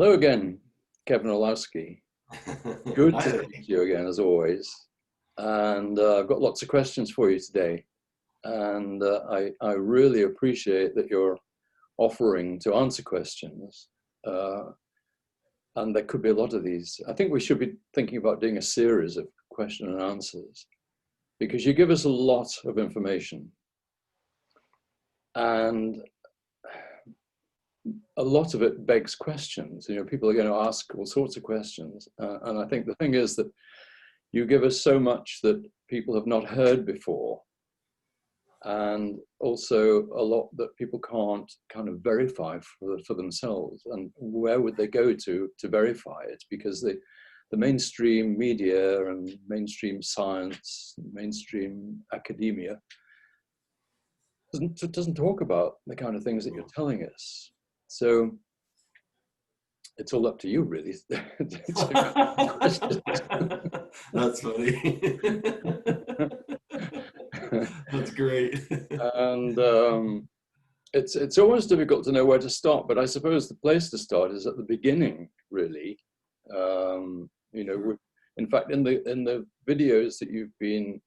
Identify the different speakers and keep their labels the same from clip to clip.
Speaker 1: Hello again, Kevin Orlowski. Good to speak to you again, as always. And I've got lots of questions for you today. And I really appreciate that you're offering to answer questions. And there could be a lot of these. I think we should be thinking about doing a series of question and answers, because you give us a lot of information. And a lot of it begs questions. You know, people are going to ask all sorts of questions. And I think the thing is that you give us so much that people have not heard before. And also a lot that people can't kind of verify for themselves. And where would they go to verify it? Because the mainstream media and mainstream science, mainstream academia doesn't talk about the kind of things that you're telling us. So it's all up to you, really.
Speaker 2: That's funny. That's great.
Speaker 1: And it's almost difficult to know where to start, but I suppose the place to start is at the beginning, really. You know, in fact, in the videos that you've been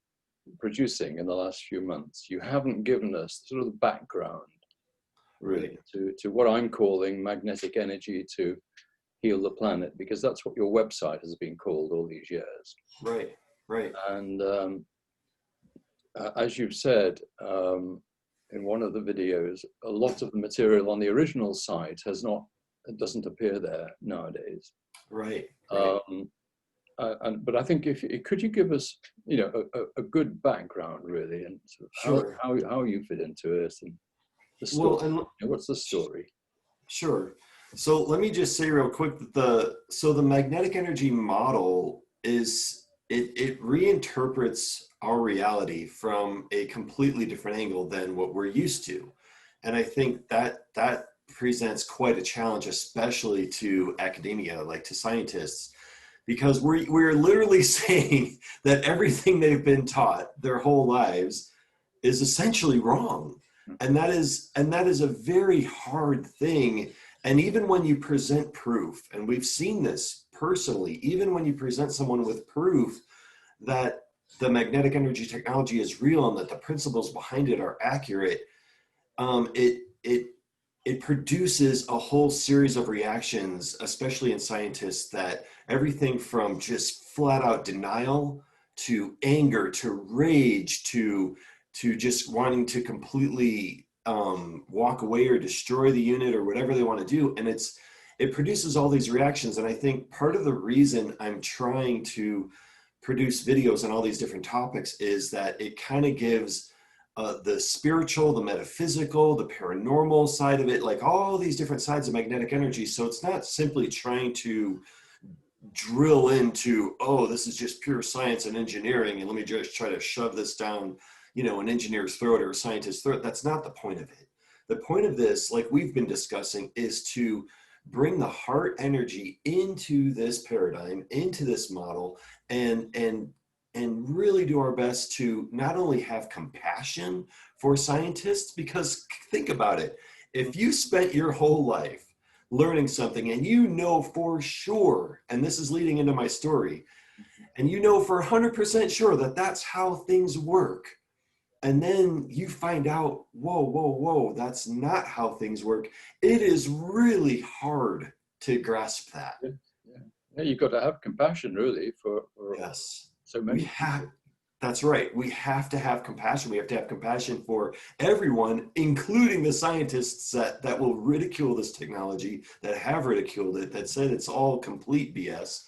Speaker 1: producing in the last few months, you haven't given us sort of the background, really, to what I'm calling magnetic energy to heal the planet, because that's what your website has been called all these years.
Speaker 2: Right, right.
Speaker 1: And as you've said in one of the videos, a lot of the material on the original site doesn't appear there nowadays.
Speaker 2: Right.
Speaker 1: But I think could you give us, you know, a good background, really, and sort of how you fit into it and the story. Well, what's the story?
Speaker 2: Sure. So let me just say real quick that the magnetic energy model is it reinterprets our reality from a completely different angle than what we're used to, and I think that presents quite a challenge, especially to academia, like to scientists, because we're literally saying that everything they've been taught their whole lives is essentially wrong. And that is a very hard thing. And even when you present proof, and we've seen this personally, even when you present someone with proof that the magnetic energy technology is real and that the principles behind it are accurate, it produces a whole series of reactions, especially in scientists, that everything from just flat out denial to anger to rage to just wanting to completely walk away or destroy the unit or whatever they want to do. And it produces all these reactions. And I think part of the reason I'm trying to produce videos on all these different topics is that it kind of gives the spiritual, the metaphysical, the paranormal side of it, like all these different sides of magnetic energy. So it's not simply trying to drill into, oh, this is just pure science and engineering, and let me just try to shove this down, you know, an engineer's throat or a scientist's throat. That's not the point of it. The point of this, like we've been discussing, is to bring the heart energy into this paradigm, into this model, and really do our best to not only have compassion for scientists, because think about it, if you spent your whole life learning something and you know for sure, and this is leading into my story, and you know for 100% sure that that's how things work, and then you find out, whoa, that's not how things work, it is really hard to grasp that.
Speaker 1: Yeah, you've got to have compassion, really, for
Speaker 2: yes.
Speaker 1: So many.
Speaker 2: That's right. We have to have compassion. We have to have compassion for everyone, including the scientists that will ridicule this technology, that have ridiculed it, that said it's all complete BS.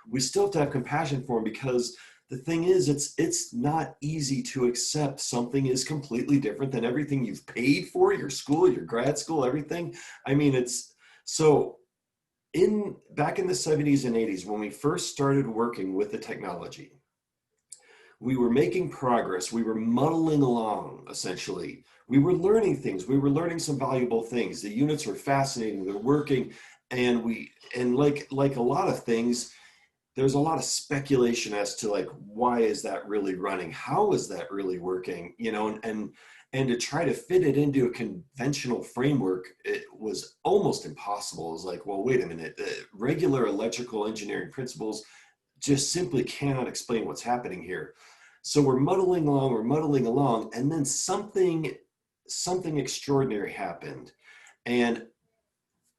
Speaker 2: We still have to have compassion for them, because the thing is, it's not easy to accept something is completely different than everything you've paid for, your school, your grad school, everything. I mean, it's so back in the 70s and 80s, when we first started working with the technology, we were making progress. We were muddling along, essentially. We were learning things. We were learning some valuable things. The units were fascinating. They're working. And like a lot of things, there's a lot of speculation as to, like, why is that really running? How is that really working? You know, and to try to fit it into a conventional framework, was almost impossible. It was like, well, wait a minute, regular electrical engineering principles just simply cannot explain what's happening here. So we're muddling along, and then something extraordinary happened. And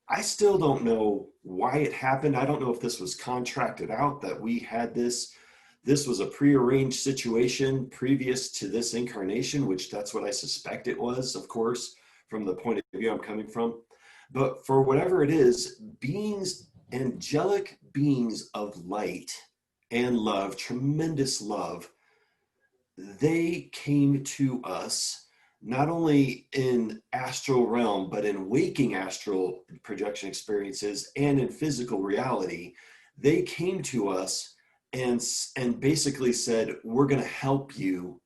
Speaker 2: I still don't know why it happened. I don't know if this was contracted out, that we had this was a prearranged situation previous to this incarnation, which that's what I suspect it was, of course, from the point of view I'm coming from. But for whatever it is, beings, angelic beings of light and love, tremendous love, they came to us not only in astral realm, but in waking astral projection experiences and in physical reality. They came to us and basically said, we're going to help you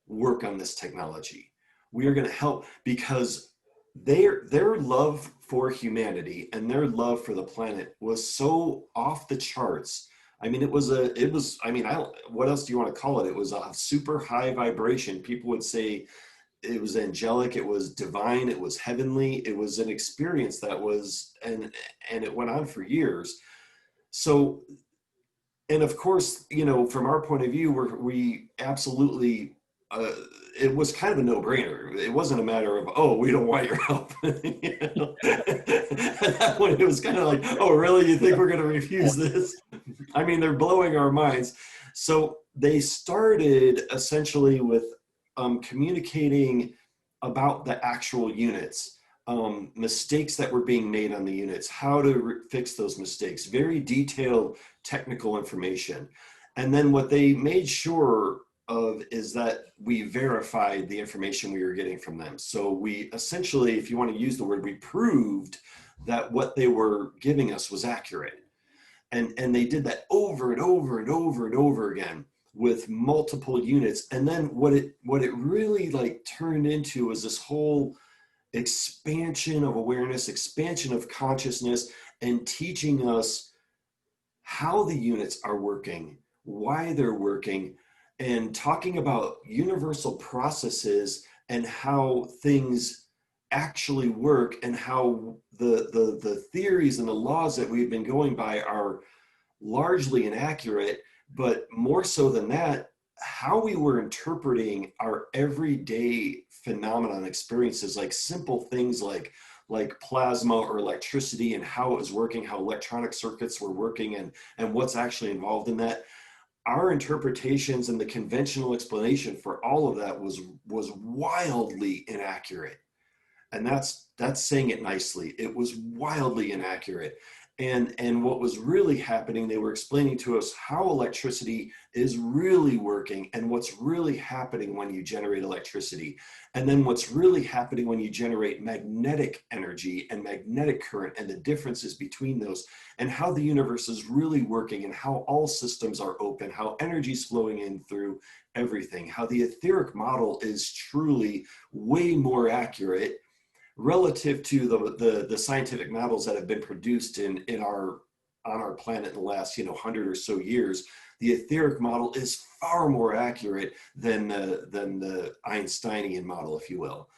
Speaker 2: work on this technology. We are going to help, because their love for humanity and their love for the planet was so off the charts. I mean, what else do you want to call it? It was a super high vibration. People would say it was angelic, it was divine, it was heavenly. It was an experience that was, and it went on for years. So, and of course, you know, from our point of view, we absolutely, it was kind of a no-brainer. It wasn't a matter of, oh, we don't want your help. You know? At that point, it was kind of like, oh, really? You think we're going to refuse this? I mean, they're blowing our minds. So they started essentially with communicating about the actual units, mistakes that were being made on the units, how to fix those mistakes, very detailed technical information. And then what they made sure of is that we verified the information we were getting from them. So we essentially, if you want to use the word, we proved that what they were giving us was accurate. And they did that over and over and over and over again with multiple units. And then what it really like turned into was this whole expansion of awareness, expansion of consciousness, and teaching us how the units are working, why they're working, and talking about universal processes and how things actually work, and how the theories and the laws that we've been going by are largely inaccurate, but more so than that, how we were interpreting our everyday phenomenon experiences, like simple things like plasma or electricity, and how it was working, how electronic circuits were working, and what's actually involved in that. Our interpretations and the conventional explanation for all of that was wildly inaccurate. And that's saying it nicely. It was wildly inaccurate. And what was really happening, they were explaining to us how electricity is really working, and what's really happening when you generate electricity. And then what's really happening when you generate magnetic energy and magnetic current, and the differences between those, and how the universe is really working, and how all systems are open, how energy is flowing in through everything, how the etheric model is truly way more accurate relative to the scientific models that have been produced on our planet in the last 100 or so years. The etheric model is far more accurate than the Einsteinian model, if you will.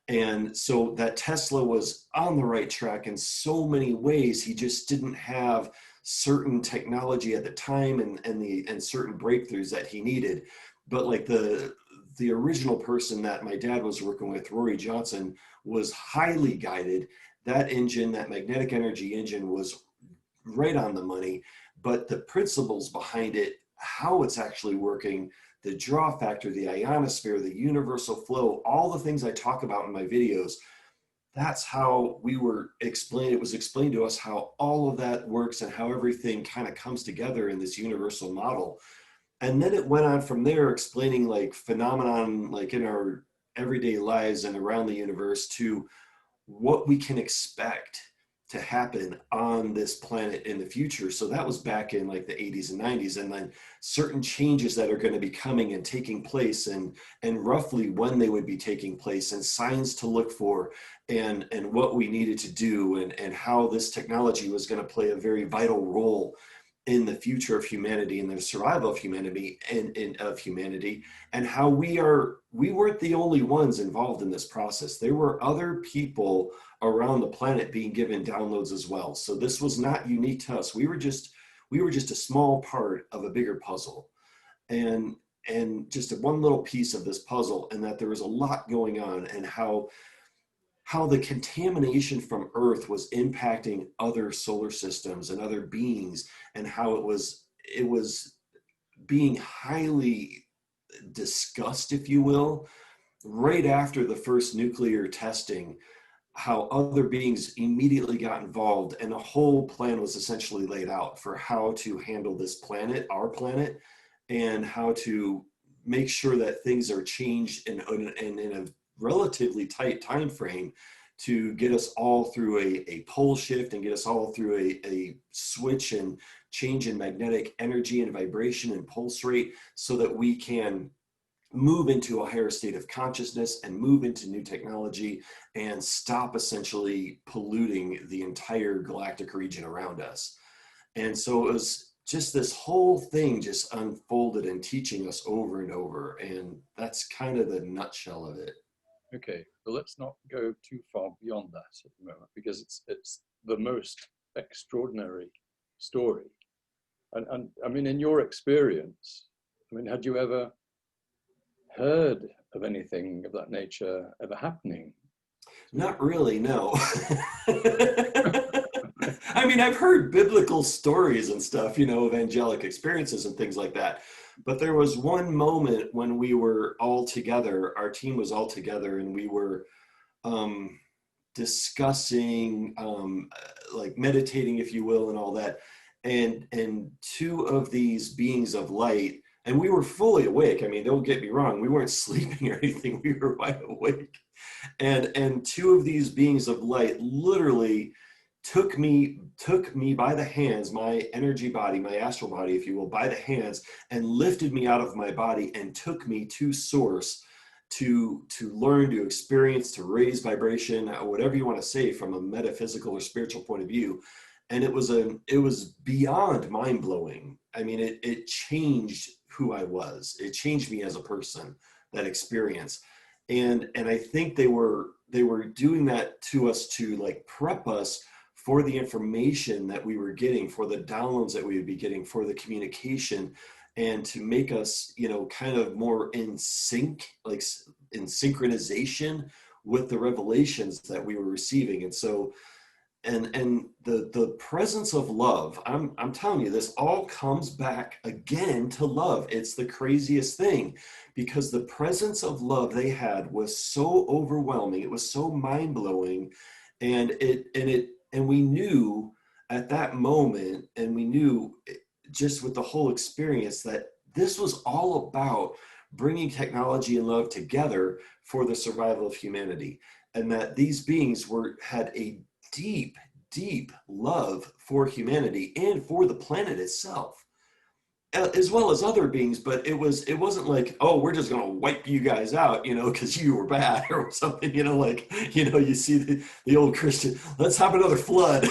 Speaker 2: And so that Tesla was on the right track in so many ways. He just didn't have certain technology at the time and certain breakthroughs that he needed. But like the original person that my dad was working with, Rory Johnson, was highly guided. That engine, that magnetic energy engine, was right on the money, but the principles behind it, how it's actually working, the draw factor, the ionosphere, the universal flow, all the things I talk about in my videos, that's how we were explained. It was explained to us how all of that works and how everything kind of comes together in this universal model. And then it went on from there, explaining like phenomenon, like in our everyday lives and around the universe, to what we can expect to happen on this planet in the future. So that was back in like the 80s and 90s, and then certain changes that are going to be coming and taking place, and roughly when they would be taking place, and signs to look for, and what we needed to do, and how this technology was going to play a very vital role in the future of humanity and the survival of humanity and how we weren't the only ones involved in this process. There were other people around the planet being given downloads as well. So this was not unique to us. We were just a small part of a bigger puzzle, and just one little piece of this puzzle, and that there was a lot going on, and how the contamination from Earth was impacting other solar systems and other beings, and how it was being highly discussed, if you will, right after the first nuclear testing, how other beings immediately got involved, and a whole plan was essentially laid out for how to handle this planet, our planet, and how to make sure that things are changed in a relatively tight time frame to get us all through a pole shift and get us all through a switch and change in magnetic energy and vibration and pulse rate, so that we can move into a higher state of consciousness and move into new technology and stop essentially polluting the entire galactic region around us. And so it was just this whole thing just unfolded and teaching us over and over. And that's kind of the nutshell of it.
Speaker 1: Okay, but let's not go too far beyond that at the moment, because it's the most extraordinary story. And I mean, in your experience, I mean, had you ever heard of anything of that nature ever happening?
Speaker 2: Not really, no. I mean, I've heard biblical stories and stuff, you know, of angelic experiences and things like that. But there was one moment when we were all together, our team was all together, and we were discussing, like meditating, if you will, and all that. And two of these beings of light, and we were fully awake. I mean, don't get me wrong, we weren't sleeping or anything. We were wide awake. And two of these beings of light literally took me by the hands, my energy body, my astral body, if you will, by the hands, and lifted me out of my body and took me to source to learn, to experience, to raise vibration, whatever you want to say from a metaphysical or spiritual point of view. And it was beyond mind-blowing. I mean, it changed who I was. It changed me as a person, that experience. And I think they were doing that to us to like prep us for the information that we were getting, for the downloads that we would be getting, for the communication, and to make us, you know, kind of more in sync, like in synchronization with the revelations that we were receiving. And so, and the presence of love, I'm telling you, this all comes back again to love. It's the craziest thing, because the presence of love they had was so overwhelming. It was so mind-blowing. And we knew at that moment, and we knew just with the whole experience, that this was all about bringing technology and love together for the survival of humanity. And that these beings had a deep, deep love for humanity and for the planet itself, as well as other beings. But it wasn't like, oh, we're just going to wipe you guys out, you know, because you were bad or something, you know, like, you know, you see the old Christian, let's have another flood.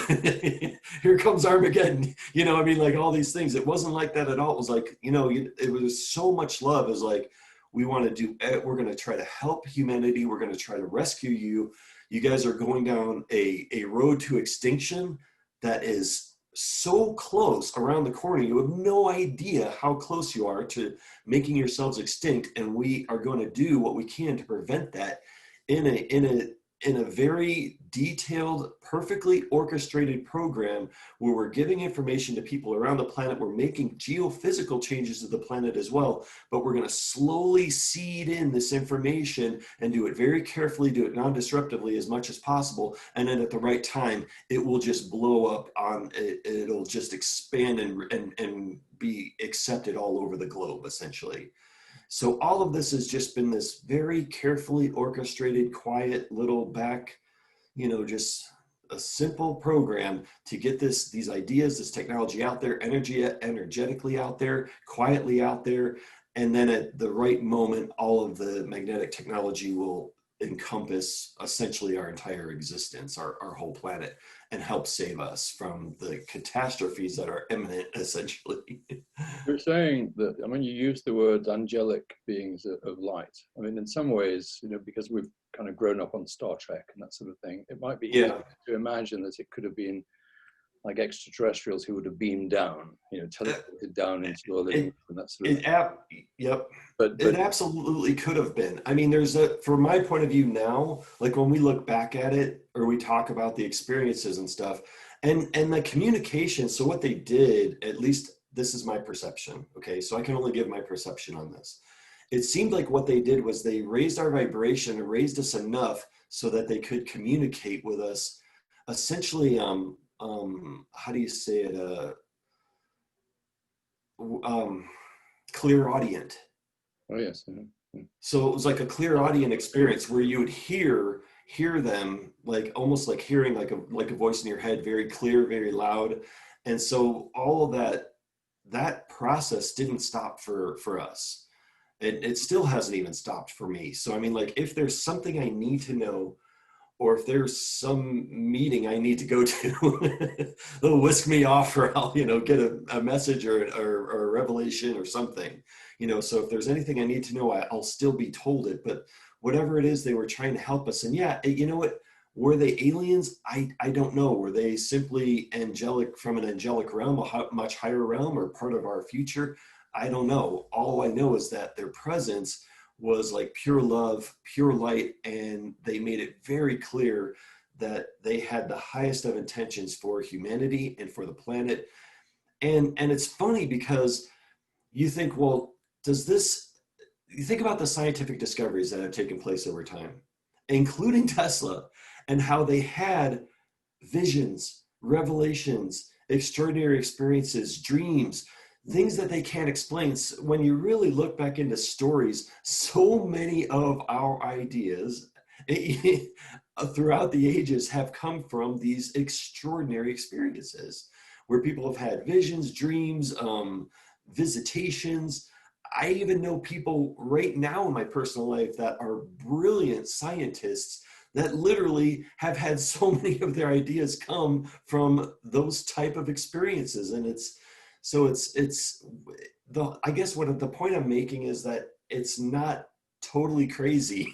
Speaker 2: Here comes Armageddon. You know, I mean, like all these things. It wasn't like that at all. It was like, you know, it was so much love. It was like, we're going to try to help humanity. We're going to try to rescue you. You guys are going down a road to extinction that is so close around the corner. You have no idea how close you are to making yourselves extinct. And we are going to do what we can to prevent that in a very detailed, perfectly orchestrated program, where we're giving information to people around the planet. We're making geophysical changes to the planet as well, but we're going to slowly seed in this information and do it very carefully, do it non-disruptively as much as possible. And then at the right time, it will just blow up it'll just expand and be accepted all over the globe, essentially. So all of this has just been this very carefully orchestrated, quiet little back, you know, just a simple program to get these ideas, this technology out there, energetically out there, quietly out there. And then at the right moment, all of the magnetic technology will encompass essentially our entire existence, our whole planet, and help save us from the catastrophes that are imminent, essentially.
Speaker 1: You're saying that, I mean, you use the word angelic beings of light. I mean, in some ways, you know, because we've kind of grown up on Star Trek and that sort of thing, it might be easy to imagine that it could have been like extraterrestrials who would have beamed down, you know, teleported down into your living room and that sort of thing.
Speaker 2: Yep.
Speaker 1: But
Speaker 2: It absolutely could have been. I mean, from my point of view now, like when we look back at it or we talk about the experiences and stuff and the communication. So what they did, at least this is my perception. Okay. So I can only give my perception on this. It seemed like what they did was they raised our vibration and raised us enough so that they could communicate with us essentially, how do you say it? Clairaudient.
Speaker 1: oh yes. Yeah.
Speaker 2: So it was like a clairaudient experience where you would hear them, like almost like hearing like a voice in your head, very clear, very loud. And so all of that process didn't stop for us. It still hasn't even stopped for me. So I mean, like if there's something I need to know, or if there's some meeting I need to go to, they'll whisk me off, or I'll, you know, get a message or a revelation or something, you know. So if there's anything I need to know, I'll still be told it. But whatever it is, they were trying to help us. And yeah, you know what? Were they aliens? I don't know. Were they simply angelic from an angelic realm, a much higher realm, or part of our future? I don't know. All I know is that their presence was like pure love, pure light, and they made it very clear that they had the highest of intentions for humanity and for the planet. And it's funny because you think, well, you think about the scientific discoveries that have taken place over time, including Tesla, and how they had visions, revelations, extraordinary experiences, dreams, things that they can't explain. When you really look back into stories, so many of our ideas throughout the ages have come from these extraordinary experiences where people have had visions, dreams, visitations. I even know people right now in my personal life that are brilliant scientists that literally have had so many of their ideas come from those type of experiences. And I guess what the point I'm making is that it's not totally crazy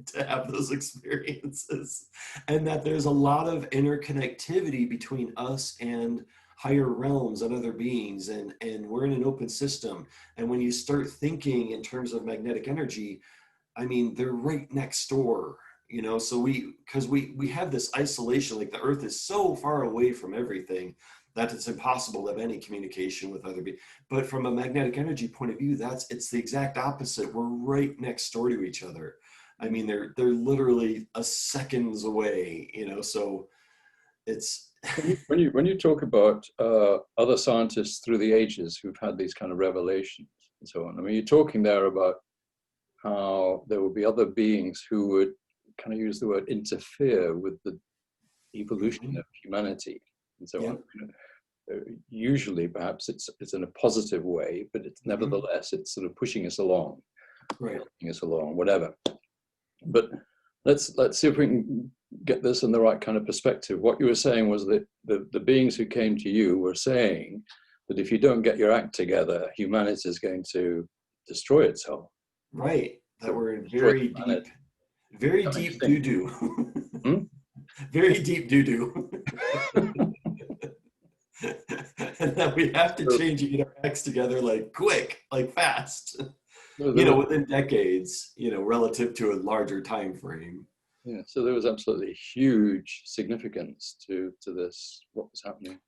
Speaker 2: to have those experiences, and that there's a lot of interconnectivity between us and higher realms and other beings, and we're in an open system. And when you start thinking in terms of magnetic energy, I mean, they're right next door, you know. So because we have this isolation, like the earth is so far away from everything that it's impossible to have any communication with other beings. But from a magnetic energy point of view, it's the exact opposite. We're right next door to each other. I mean, they're literally a seconds away, you know. So it's
Speaker 1: when you talk about other scientists through the ages who've had these kind of revelations and so on, I mean, you're talking there about how there will be other beings who would kind of use the word interfere with the evolution of humanity and so on. Usually perhaps it's in a positive way, but it's nevertheless it's sort of pushing us along, pushing us along, whatever. But let's see if we can get this in the right kind of perspective. What you were saying was that the beings who came to you were saying that if you don't get your act together, humanity is going to destroy itself.
Speaker 2: Right. That we're in very deep doo-doo. Very deep doo-doo. And that we have to change and get our acts together like quick, like fast, you know, within decades, you know, relative to a larger time frame.
Speaker 1: Yeah, so there was absolutely huge significance to this, what was happening.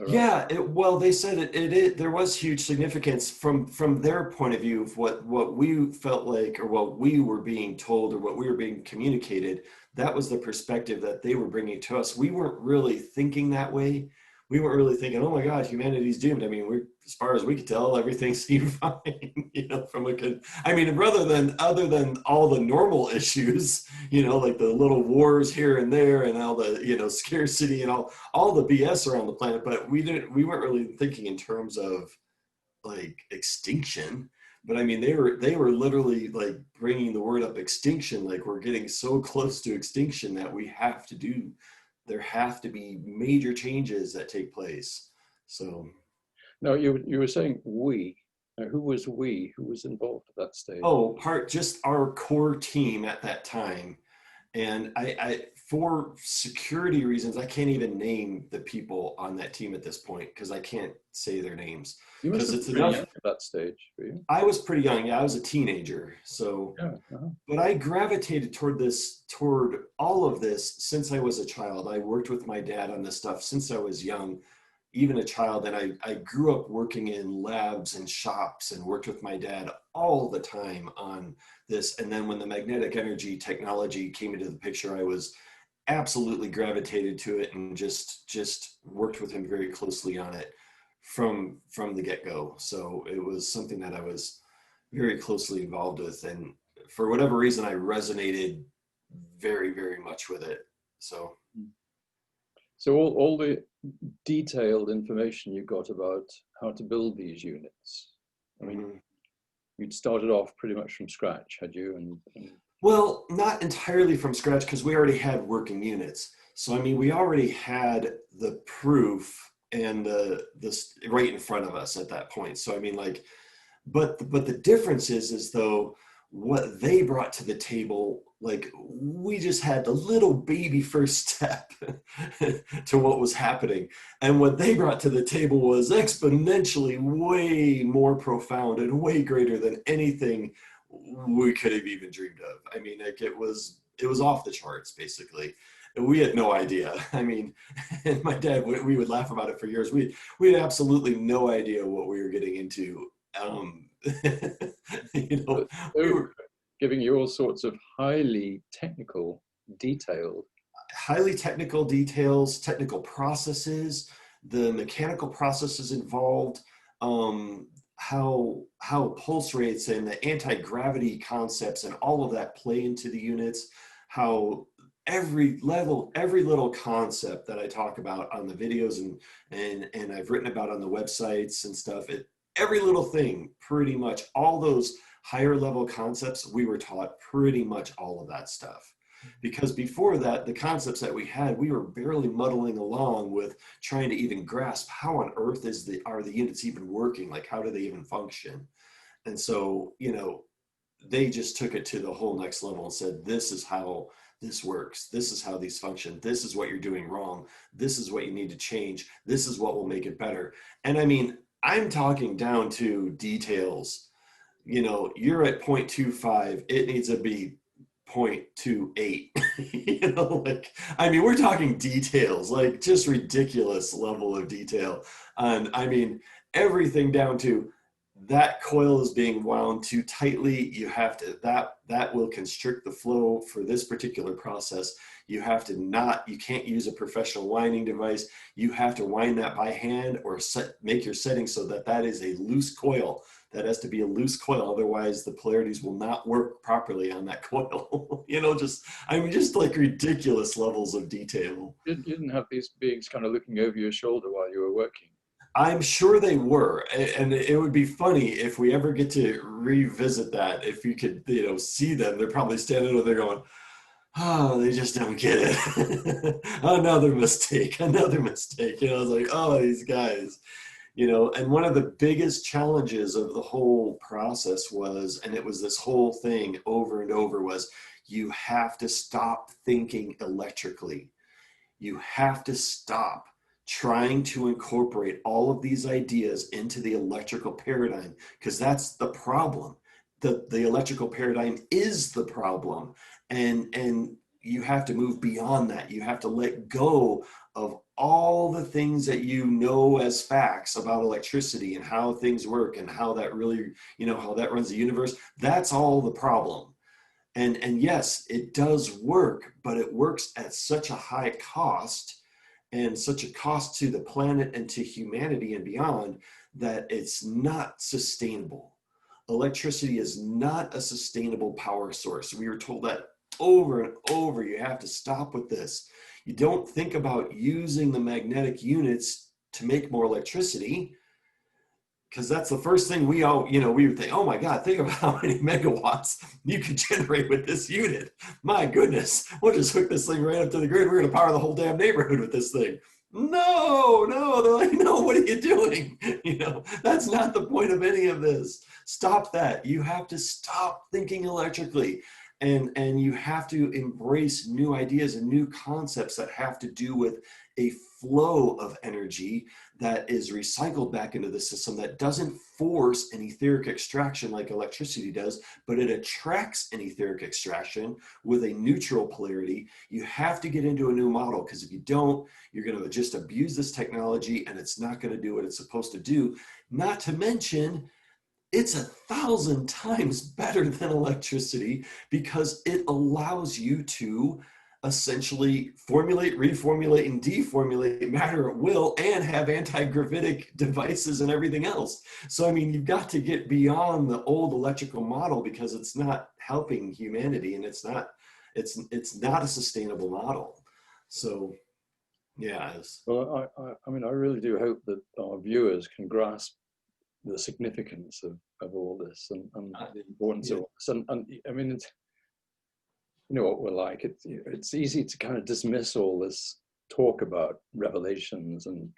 Speaker 2: Yeah, well, they said there was huge significance from their point of view of what we felt like, or what we were being told, or what we were being communicated. That was the perspective that they were bringing to us. We weren't really thinking that way. We weren't really thinking, oh my God, humanity's doomed. I mean, as far as we could tell, everything seemed fine, you know, other than all the normal issues, you know, like the little wars here and there and all the, you know, scarcity and all the BS around the planet. But we weren't really thinking in terms of like extinction. But I mean, they were literally like bringing the word up extinction, like we're getting so close to extinction that there have to be major changes that take place. So.
Speaker 1: No, you were saying we. Now, who was we? Who was involved at that stage?
Speaker 2: Oh, just our core team at that time. And I, for security reasons, I can't even name the people on that team at this point because I can't say their names.
Speaker 1: You must
Speaker 2: Because
Speaker 1: have
Speaker 2: it's
Speaker 1: been pretty
Speaker 2: enough.
Speaker 1: young at that stage, were you?
Speaker 2: I was pretty young. Yeah, I was a teenager. So,
Speaker 1: Yeah. Uh-huh.
Speaker 2: but I gravitated toward all of this since I was a child. I worked with my dad on this stuff since I was young, even a child. And I grew up working in labs and shops and worked with my dad all the time on this. And then when the magnetic energy technology came into the picture, I was absolutely gravitated to it and just worked with him very closely on it from the get-go. So it was something that I was very closely involved with, and for whatever reason I resonated very, very much with it. So
Speaker 1: All the detailed information you got about how to build these units, I mean,
Speaker 2: mhm.
Speaker 1: you'd started off pretty much from scratch, had you?
Speaker 2: Well, not entirely from scratch because we already had working units. So I mean, we already had the proof and this right in front of us at that point. So I mean, like, but the difference is though what they brought to the table, like we just had the little baby first step to what was happening, and what they brought to the table was exponentially way more profound and way greater than anything we could have even dreamed of. I mean, like it was off the charts basically. And we had no idea. I mean, and my dad, we would laugh about it for years. We had absolutely no idea what we were getting into. um you know,
Speaker 1: But they
Speaker 2: we
Speaker 1: were
Speaker 2: were
Speaker 1: giving you all sorts of highly technical, detailed.
Speaker 2: highly technical details, technical processes, the mechanical processes involved, how pulse rates and the anti-gravity concepts and all of that play into the units, how every little concept that I talk about on the videos and I've written about on the websites and stuff, every little thing, pretty much all those higher level concepts, we were taught pretty much all of that stuff. Because before that, the concepts that we had, we were barely muddling along with trying to even grasp how on earth are the units even working? Like, how do they even function? And so, they just took it to the whole next level and said, this is how this works. This is how these function. This is what you're doing wrong. This is what you need to change. This is what will make it better. And I mean, I'm talking down to details. You're at 0.25, it needs to be 0.28. Like, I mean, we're talking details, like just ridiculous level of detail. And I mean, everything down to that coil is being wound too tightly. You have to, that will constrict the flow for this particular process. You have to you can't use a professional winding device. You have to wind that by hand or make your settings so that is a loose coil. That has to be a loose coil. Otherwise the polarities will not work properly on that coil. Just like ridiculous levels of detail.
Speaker 1: You didn't have these beings kind of looking over your shoulder while you were working.
Speaker 2: I'm sure they were, and it would be funny if we ever get to revisit that. If you could, see them, they're probably standing over there going, "Oh, they just don't get it." Another mistake, another mistake. I was like, "Oh, these guys." And one of the biggest challenges of the whole process was, and it was this whole thing over and over, was you have to stop thinking electrically. You have to stop trying to incorporate all of these ideas into the electrical paradigm, because that's the problem. The electrical paradigm is the problem. And you have to move beyond that. You have to let go of all the things that you know as facts about electricity and how things work and how that really, how that runs the universe. That's all the problem. And yes, it does work, but it works at such a high cost, and such a cost to the planet and to humanity and beyond, that it's not sustainable. Electricity is not a sustainable power source. We were told that over and over. You have to stop with this. You don't think about using the magnetic units to make more electricity. because that's the first thing we all, we would think, oh my God, think about how many megawatts you could generate with this unit. My goodness, we'll just hook this thing right up to the grid. We're going to power the whole damn neighborhood with this thing. No, they're like, no, what are you doing? That's not the point of any of this. Stop that. You have to stop thinking electrically. And you have to embrace new ideas and new concepts that have to do with a flow of energy that is recycled back into the system, that doesn't force an etheric extraction like electricity does, but it attracts an etheric extraction with a neutral polarity. You have to get into a new model, because if you don't, you're going to just abuse this technology and it's not going to do what it's supposed to do. Not to mention, it's 1,000 times better than electricity, because it allows you to essentially formulate, reformulate, and deformulate matter at will, and have anti-gravitic devices and everything else. So, I mean, you've got to get beyond the old electrical model, because it's not helping humanity, and it's not a sustainable model. So, yeah.
Speaker 1: Well, I mean, I really do hope that our viewers can grasp the significance of all this, and the importance of this. And I mean, you know what we're like. It's easy to kind of dismiss all this talk about revelations and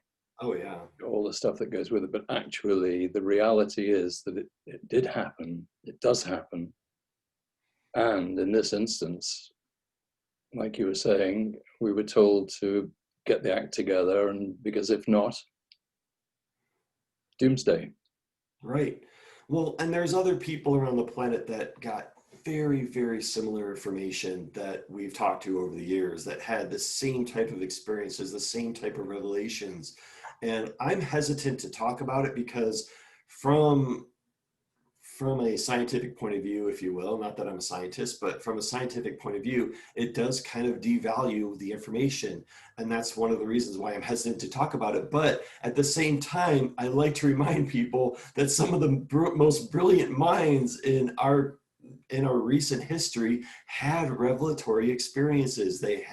Speaker 1: all the stuff that goes with it. But actually, the reality is that it did happen. It does happen. And in this instance, like you were saying, we were told to get the act together, and because if not, doomsday.
Speaker 2: Right. Well, and there's other people around the planet that got very, very similar information that we've talked to over the years, that had the same type of experiences, the same type of revelations. And I'm hesitant to talk about it because from a scientific point of view, if you will, not that I'm a scientist, but from a scientific point of view, it does kind of devalue the information. And that's one of the reasons why I'm hesitant to talk about it. But at the same time, I like to remind people that some of the most brilliant minds in our recent history had revelatory experiences. They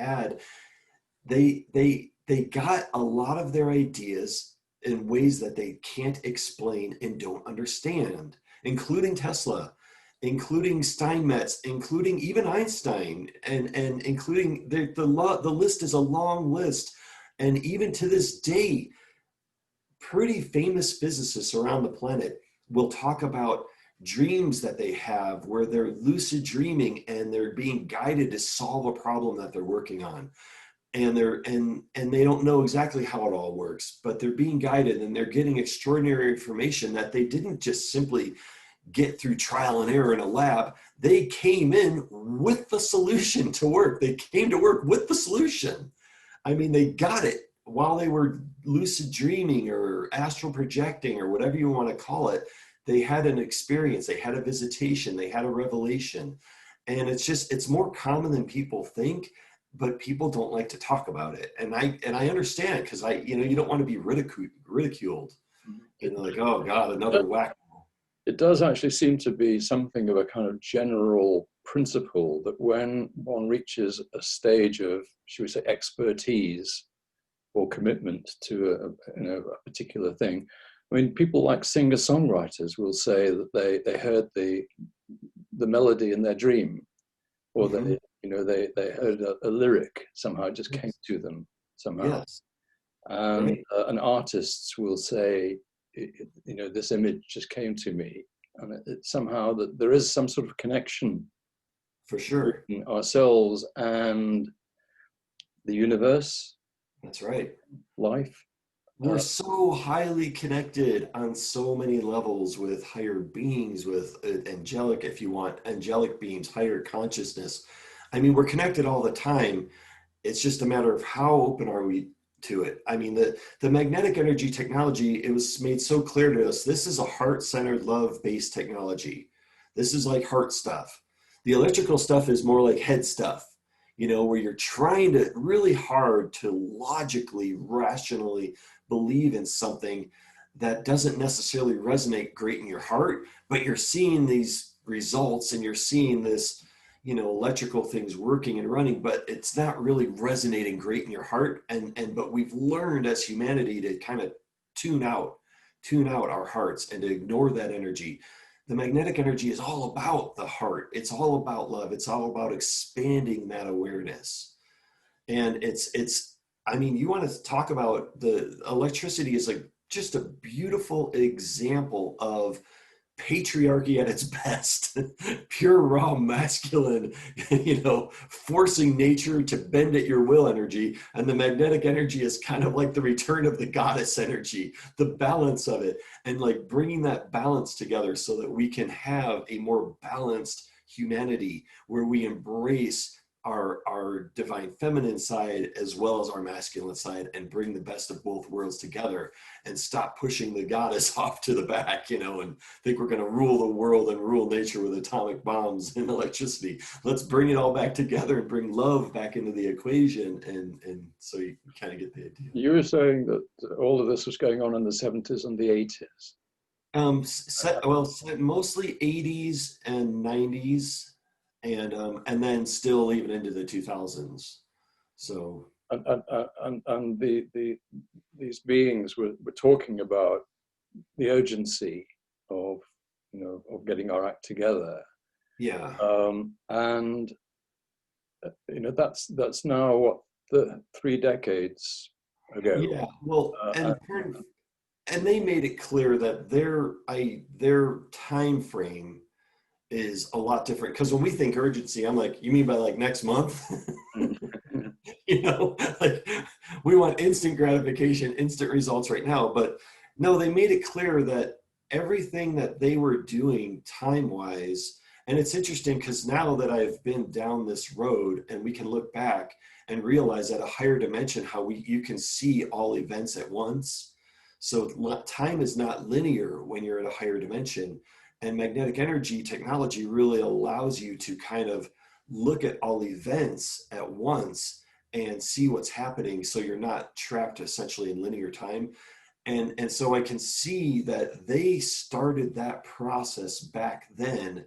Speaker 2: got a lot of their ideas in ways that they can't explain and don't understand, including Tesla, including Steinmetz, including even Einstein, and including the list is a long list. And even to this day, pretty famous physicists around the planet will talk about dreams that they have where they're lucid dreaming and they're being guided to solve a problem that they're working on. And they don't know exactly how it all works, but they're being guided and they're getting extraordinary information that they didn't just simply get through trial and error in a lab. They came in with the solution to work. They came to work with the solution. I mean, they got it while they were lucid dreaming or astral projecting or whatever you want to call it. They had an experience, they had a visitation, they had a revelation. And it's more common than people think, but people don't like to talk about it. And I understand, because you don't want to be ridiculed. And like, oh God, another whack.
Speaker 1: It does actually seem to be something of a kind of general principle that when one reaches a stage of, should we say, expertise or commitment to a particular thing. I mean, people like singer-songwriters will say that they heard the melody in their dream, or they heard a lyric somehow, it just came to them somehow.
Speaker 2: Yes.
Speaker 1: And and artists will say, this image just came to me, and it somehow that there is some sort of connection,
Speaker 2: for sure,
Speaker 1: between ourselves and the universe.
Speaker 2: That's right.
Speaker 1: Life.
Speaker 2: We're so highly connected on so many levels with higher beings, with angelic, if you want, angelic beings, higher consciousness. I mean, we're connected all the time. It's just a matter of how open are we to it. I mean, the magnetic energy technology, it was made so clear to us, this is a heart-centered, love-based technology. This is like heart stuff. The electrical stuff is more like head stuff, where you're trying to really hard to logically, rationally believe in something that doesn't necessarily resonate great in your heart, but you're seeing these results and you're seeing this, electrical things working and running, but it's not really resonating great in your heart. But we've learned as humanity to kind of tune out tune out our hearts and to ignore that energy. The magnetic energy is all about the heart. It's all about love. It's all about expanding that awareness. And I mean, you want to talk about the electricity is like just a beautiful example of patriarchy at its best, pure raw masculine, forcing nature to bend at your will energy. And the magnetic energy is kind of like the return of the goddess energy, the balance of it, and like bringing that balance together so that we can have a more balanced humanity where we embrace our divine feminine side as well as our masculine side and bring the best of both worlds together and stop pushing the goddess off to the back, and think we're going to rule the world and rule nature with atomic bombs and electricity. Let's bring it all back together and bring love back into the equation. And so you can kind of get the idea.
Speaker 1: You were saying that all of this was going on in the 70s and the 80s.
Speaker 2: Mostly 80s and 90s. And then still even into the 2000s. So
Speaker 1: and these beings were talking about the urgency of of getting our act together.
Speaker 2: Yeah.
Speaker 1: And that's now what, 3 decades ago.
Speaker 2: Yeah. Well, and they made it clear that their time frame is a lot different, because when we think urgency, I'm like, you mean by like next month? Like we want instant gratification, instant results right now. But no, they made it clear that everything that they were doing time wise, and it's interesting because now that I've been down this road and we can look back and realize at a higher dimension how you can see all events at once. So time is not linear when you're at a higher dimension. And magnetic energy technology really allows you to kind of look at all events at once and see what's happening, so you're not trapped essentially in linear time. And so I can see that they started that process back then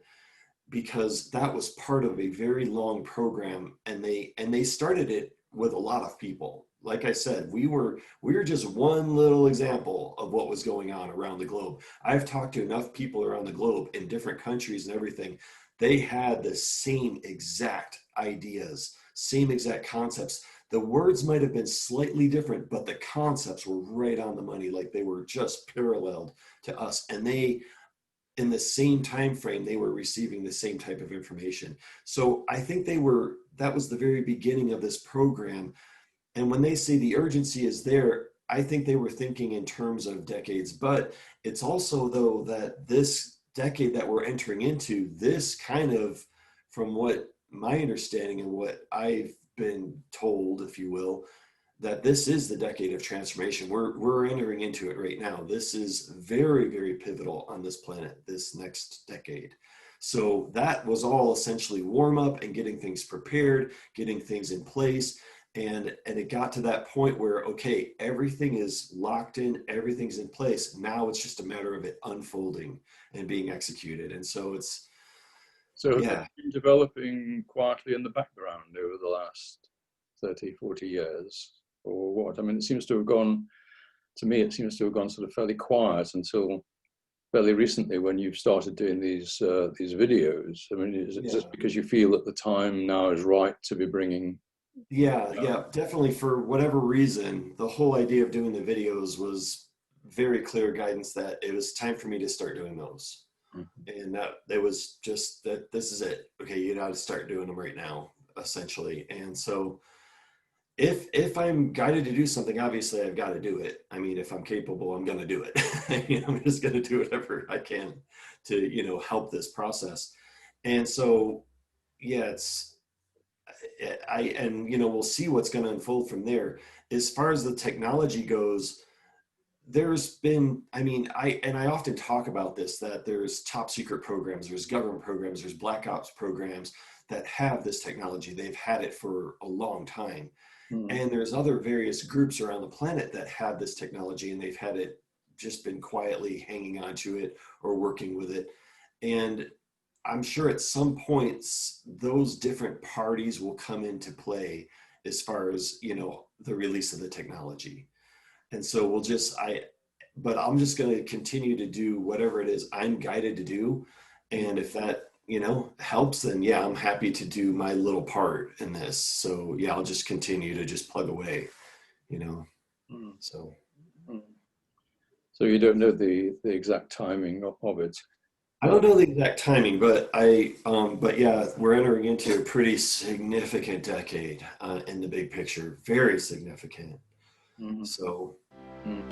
Speaker 2: because that was part of a very long program, and they started it with a lot of people. Like I said, we were just one little example of what was going on around the globe. I've talked to enough people around the globe in different countries and everything. They had the same exact ideas, same exact concepts. The words might have been slightly different, but the concepts were right on the money. Like they were just paralleled to us. And in the same time frame, they were receiving the same type of information. So I think that was the very beginning of this program. And when they say the urgency is there, I think they were thinking in terms of decades. But it's also, though, that this decade that we're entering into, this kind of, from what my understanding and what I've been told, if you will, that this is the decade of transformation. We're entering into it right now. This is very, very pivotal on this planet, this next decade. So that was all essentially warm up and getting things prepared, getting things in place. And it got to that point where, okay, everything is locked in, everything's in place. Now it's just a matter of it unfolding and being executed. And so it's,
Speaker 1: yeah, been developing quietly in the background over the last 30, 40 years, or what? I mean, it seems to have gone sort of fairly quiet until fairly recently, when you've started doing these videos. I mean, is it just because you feel that the time now is right to be bringing?
Speaker 2: Yeah, definitely. For whatever reason, the whole idea of doing the videos was very clear guidance that it was time for me to start doing those. Mm-hmm. And that it was just that this is it. Okay, you got to start doing them right now, essentially. And so if I'm guided to do something, obviously I've got to do it. I mean, if I'm capable, I'm going to do it. I'm just going to do whatever I can to, help this process. And so, yeah, we'll see what's going to unfold from there. As far as the technology goes, there's been, I often talk about this, that there's top secret programs, there's government programs, there's black ops programs that have this technology. They've had it for a long time. And there's other various groups around the planet that have this technology, and they've had it, just been quietly hanging on to it or working with it. And I'm sure at some points those different parties will come into play as far as, the release of the technology. And so but I'm just going to continue to do whatever it is I'm guided to do. And if that, you know, helps, then yeah, I'm happy to do my little part in this. So yeah, I'll just continue to just plug away, you know,
Speaker 1: Mm.
Speaker 2: so.
Speaker 1: Mm. So you don't know the exact timing of it.
Speaker 2: I don't know the exact timing, but but yeah, we're entering into a pretty significant decade in the big picture, very significant.
Speaker 1: Mm.
Speaker 2: So,
Speaker 1: Mm.